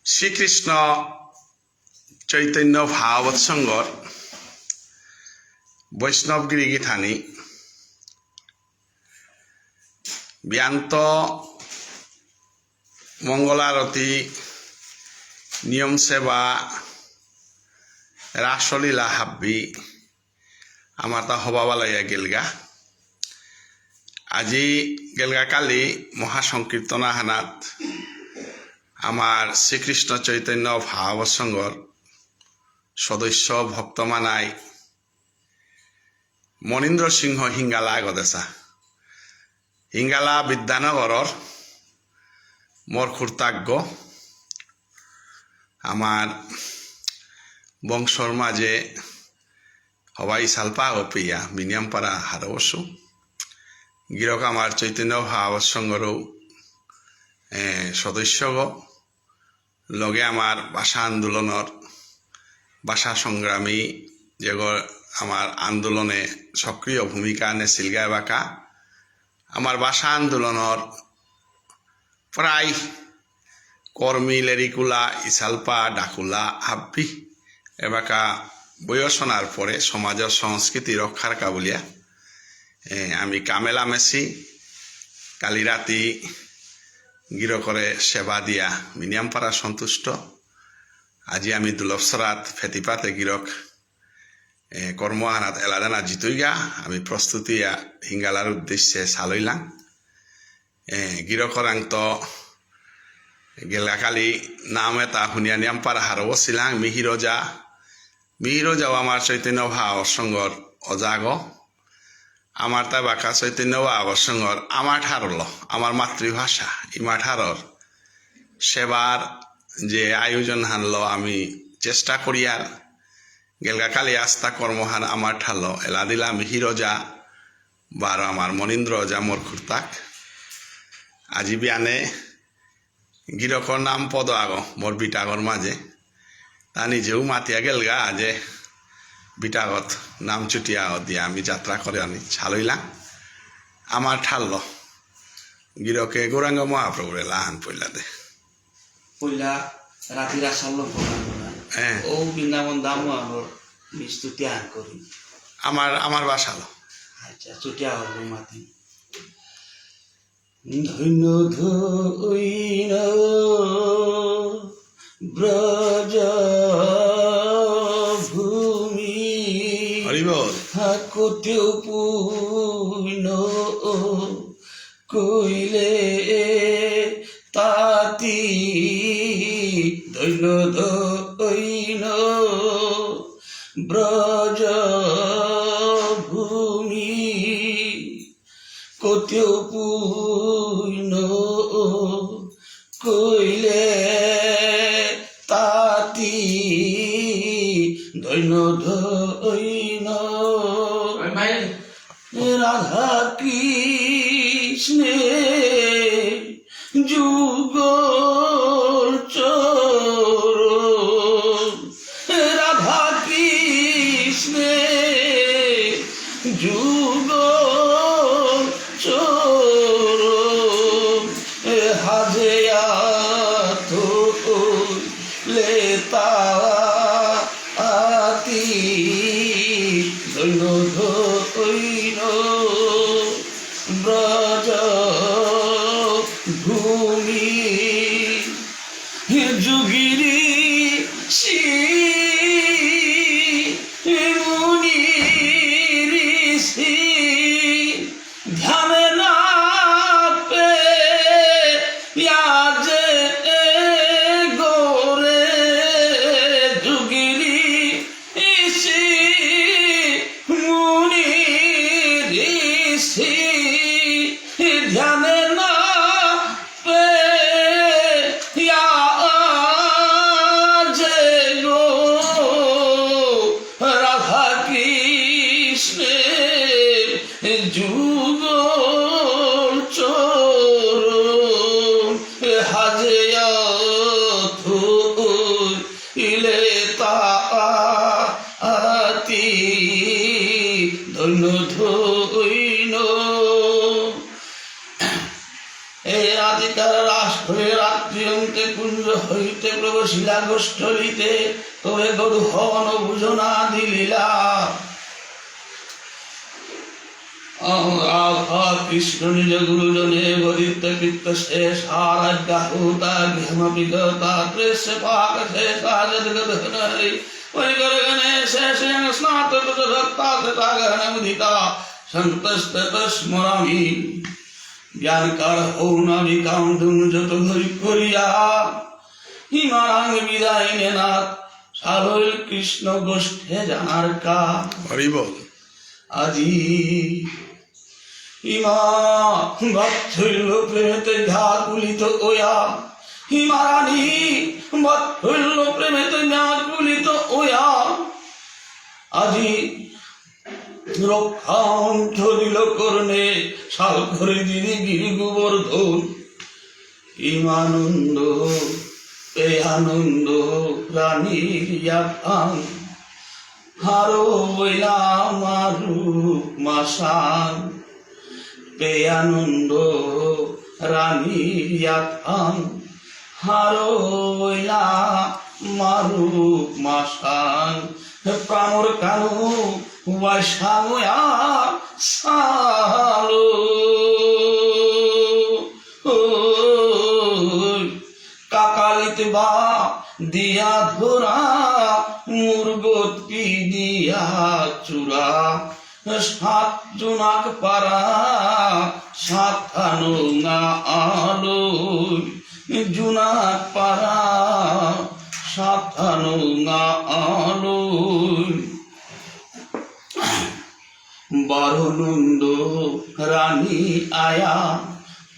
শ্রীকৃষ্ণ চৈতন্য ভাগবত সংঘর বৈষ্ণবগিরি গীতানি ব্যান্ত মঙ্গলারতি নিয়ম সেবা রাসলীলা হাব্বি আমার তা হবাবালাইয়া গেলগা আজি গেলগা কালি মহাসংকীর্তনা হানাত আমার শ্রীকৃষ্ণ চৈতন্য ভাগবত সংঘর সদস্য ভক্তমানাই মনীন্দ্র সিংহ হিঙ্গালা গদেছা হিঙ্গালা বিদ্যানগরর মোর খুর্তাজ্ঞ আমার বংশর মাঝে হবাই সালপা অপিয়া মিনিয়ামপাড়া হারবসু গিরক আমার চৈতন্য ভাগবত সংঘরও সদস্য লগে আমার ভাষা আন্দোলনের ভাষা সংগ্রামী যেগর আমার আন্দোলনে সক্রিয় ভূমিকা নেছিলগা বাকা আমার ভাষা আন্দোলনের প্রায় কর্মী লেরিকুলা ইসালপা ডাকুলা হাব্বি এবাকা বয়সনার পরে সমাজের সংস্কৃতি রক্ষার কাবুলিয়া আমি কামেলা মেসি কালি রাতি গিরকরে সেবা দিয়া মিনিয়ামপাড়া সন্তুষ্ট আজি আমি দুলভসরাত ফেতিপাতে গিরক কর্মহানাত এলাদানা জিতইগা আমি প্রস্তুতিয়া হিঙ্গালার উদ্দেশ্যে সালইলাম গিরকরাং তো গেলাকালি নাম এটা শুনিয়া নিয়ামপাড়া হারব ছিলাং মিহিরজাও আমার চৈতন্য ভাব সংঘর অজাগ আমার তা বাকা চৈতন্য ভাব সংঘর আমার ঠারল আমার মাতৃভাষা ইমা ঠারর সেবার যে আয়োজন হানল আমি চেষ্টা করিয়ার গেলগা কালি আস্থা কর্মহান আমার ঠাল এলা দিলা মিহিরজা বার আমার মনীন্দ্র যা মোর খুর্তাক আজি বিয়ানে গিরকর নাম পদ আগ মোর বিটাগর মাঝে তা নিজেও মাতিয়া গেলগা যে বিটাগত নাম চুটিয়া দিয়া আমি যাত্রা করে আনি ছালইলাম আমার ঠাল গিরকে গৌরাঙ্গ মহাপ্রভুরে লাহান পইলা দে পইলা রাতি রাসাল্লো ও বৃন্দাবন দাম মিষ্টি ত্যাগ করি আমার বাসালো আচ্ছা চুটিয়া হলো মাতি ধন্য ধৈন ব্রজ ভূমি হাকতেও পুইন কইলে তাতি ধন্য ধৈন ব্রজ ভূমি কতেও পুইন কইলে তাতি ধৈন ধৈন রাধা কৃষ্ণে যুগল চরণ রাধা কৃষ্ণে যুগল চরণ হাজেয়া তো লেতা আতি দৈন ধৈন ব্রজ ভূমি যুগিরি মুনি ঋষি ধ্যানে না পে ইয়াজে গোরে যুগিরি ঋষি মুনি ঋষি ধ্যানে না পে হে রাধিকার রাস হয়ে রাত্রি অন্তে কুঞ্জ হইতে প্রবশিলা গোষ্ঠলিতে তবে গরু হন বুঝনা দিলীলা কৃষ্ণ নিজ গুরুজনে বদিত কৃত শেষ আরাজ্ঞা হুতা ঘেম বিগতা ক্লেশ পাক শেষা জগদহরি পরিগরগণে শেষে স্নাতক ভক্তা তথাগণ মুদিতা সন্তস্তত স্মরামি জ্ঞানকার হৌনামি কামধুম যত ধরি করিয়া হিমারাঙ্গ বিদায় নেনাথ সারল কৃষ্ণ গোষ্ঠে জানার কা হরি বল। আজি হিমা বাৎসল্য প্রেমেতে ব্যাকুলিত ওয়া হিমারানী বাৎসল্য প্রেমেতে ব্যাকুলিত ওয়া আজি রক্ষাঞ্চ দিল করণে শাল করে দিদি গিরি গোবর্ধন হিমানন্দ এ আনন্দ রানীর ইয়াকাং হারো বইলা মারু মাসান পে আনন্দ রানী ইয়াকাং হারো বইলা মারু মাসান প্রাণর কানু ওয়াইসাময়া সালো কাকালিতে বা দিয়া ধরা মুরগত কি দিয়া চূড়া সাত জোনাক পারা সাতানো না আলো জোনাক পারা সাতানো না আলো বারনন্দ রানী আয়া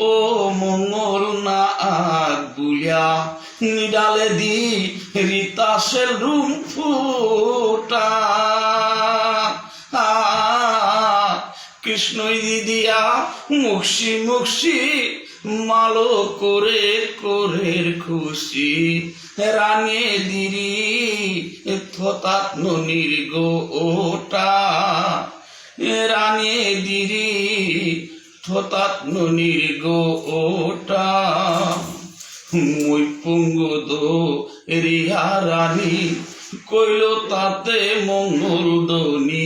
ও মঙ্গল না গুলিয়া নিডালে দি রিতাসের রুম ফুটা কৃষ্ণই দিদিয়া মুখি মুখি মালো করে করে খুশি রানে দিরি থতাত ননির গো ওটা রানে দিরি থতাত ননির গো ওটা মই পুঙ্গ দো রিয়া রানী কইল তাতে মঙ্গল দনি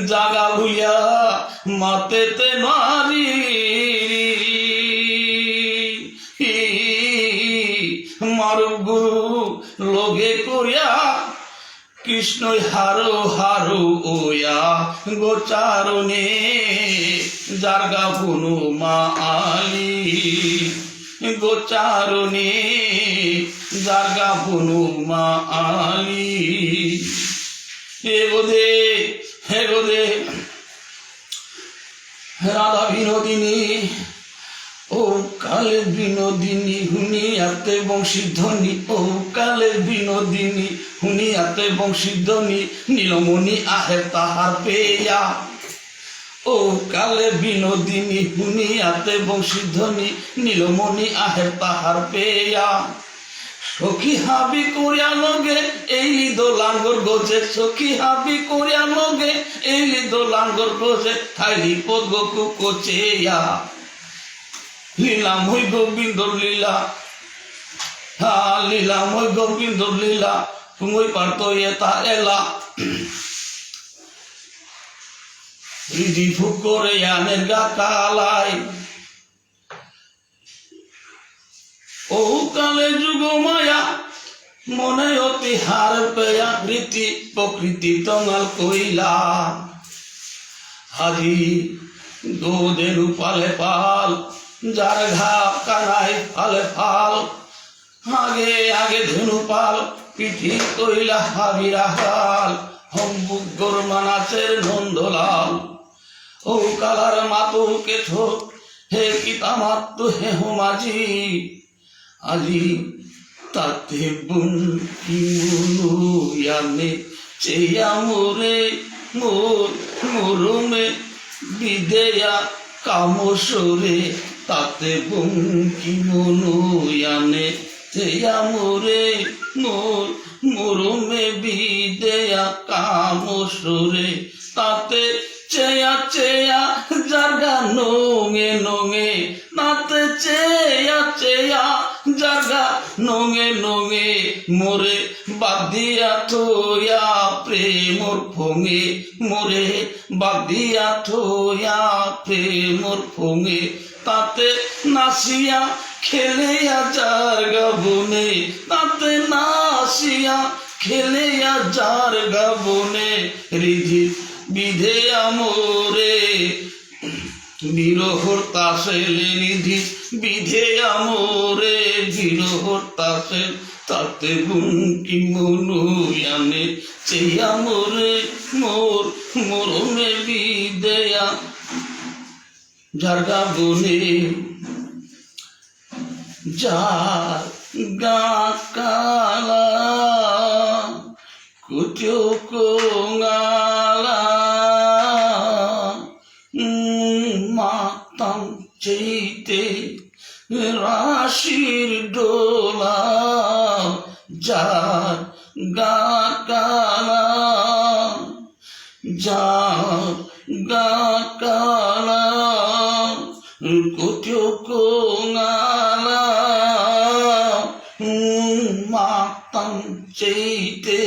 জাগা ভুইয়া মাতেতে নারী মারু গুরু লগে করিয়া কৃষ্ণই হারো হারো ওয়া গোচারণে জার্গা বুনু মা আলি গোচারণে জার্গা বুনু মা আলি হে গোদে রাধা বিনোদিনী ও কালে বিনোদিনী হুনিয়াতে বংশীধ্বনি ও কালে বিনোদিনী হুনিয়াতে বংশীধ্বনি নীলমণি আহে তাহার পেয়া ও কালে বিনোদিনী হুনিয়াতে বংশীধ্বনি নীলমণি আহে তাহার পেয়া সখী হাবি করিয়া লগে এই লিদো লাঙ্গর গোজে সখী হাবি করিয়া লগে এই লিদো লাঙ্গর গোজে থাইলি পদ গকু কোচেয়া লীলা মই গোবিন্দর লীলা হা লীলা মই গোবিন্দর লীলা তুমি পারতো এটা এলা রিজি ফুক করে আনের গা কালাই ও কালে যুগ মায়া মনে অতি হার পেয়া রীতি প্রকৃতি তঙ্গাল কইলা হাজি দোদেরু পালে পাল যার ঘা কানাই ফালে ফাল আগে আগে ধনু পাল পিঠি কইলা হাবিরা হাল হম্বুগর মানাচের নন্দলাল ও কালার মাতু কেঠো হে কিতা মাতু হে হোমাজি আজি তাতে বুন কি মুনুয়ামে চেয়া মোরে মোর মোরমে বিদেয়া কামসরে তাতে বুন কি মুনুয়ামে চেয়া মোরে মোর মোরমে বিদেয়া কামসরে তাতে চেয়া চেয়া জার্গা নঙে নঙে তাতে চেয়া চেয়া জাগা নঙে নঙে মোরে বাদ দিয়া থইয়া প্রেমর ফঙে মোরে বাদ দিয়া থইয়া প্রেমর ফঙে তাতে নাচিয়া খেলিয়া যার গাবনে তাতে নাচিয়া খেলিয়া যার গাবনে রিধি বিধে আমরে বিরহর তাসেলে নিধি বিধে আমরে বিরহর তাসেল তাতে গুণকি মনুয়ানে চেয়া মোরে মোর মরমে বিদেয়া যার গাবনে যার গা কালা কুচো কোঙালা মাতাম চেতে রাশির ডোলা যার গা কালা যার গা কালা কুচো কোঙালা মাতাম চেতে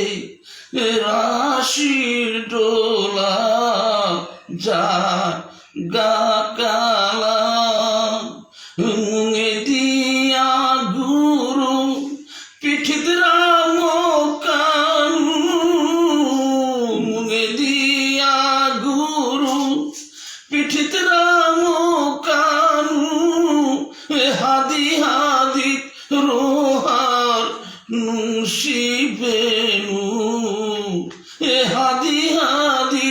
রাশির ডোলা যার গা কালা মুঙে দিয়া গুরু পিঠিত রাম কানু মুঙে দিয়া গুরু পিঠিত রাম কানু হাদি হাদি রোহার শিবেনু হাদি হাদি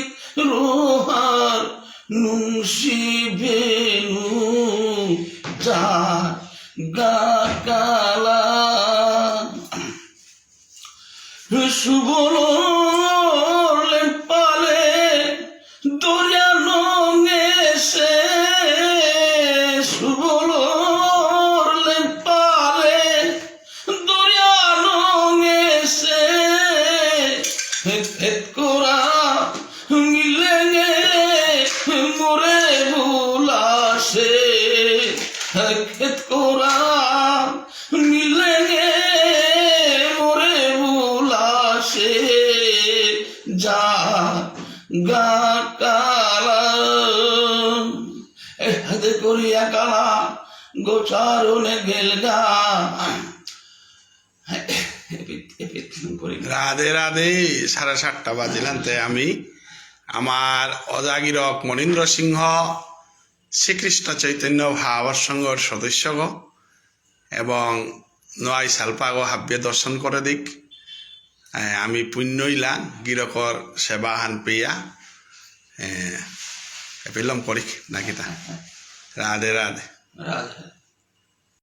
রোহার শিবেনু যার গা কালা সুবল পালে দরিয়া নঙে সে সুবল পালে দরিয়া নঙে সে হেত করা মিলেঙ্গে মোরে বুলাসে হেত করা মিলেঙ্গে মোরে বুলাসে যা গা কালা হাতে করিয়া কালা গোচারণে গেল গা রাধে রাধে 7:30 বাজিলান্তে আমি আমার অজাগিরক মনীন্দ্র সিংহ শ্রীকৃষ্ণ চৈতন্য ভাবসংঘর সদস্যগ এবং নয় সালপাগ হাব্যে দর্শন করে দিক আমি পুণ্যইলা গিরকর সেবা হান পেয়া পেলাম করি নাকি তা রাধে রাধে রাধে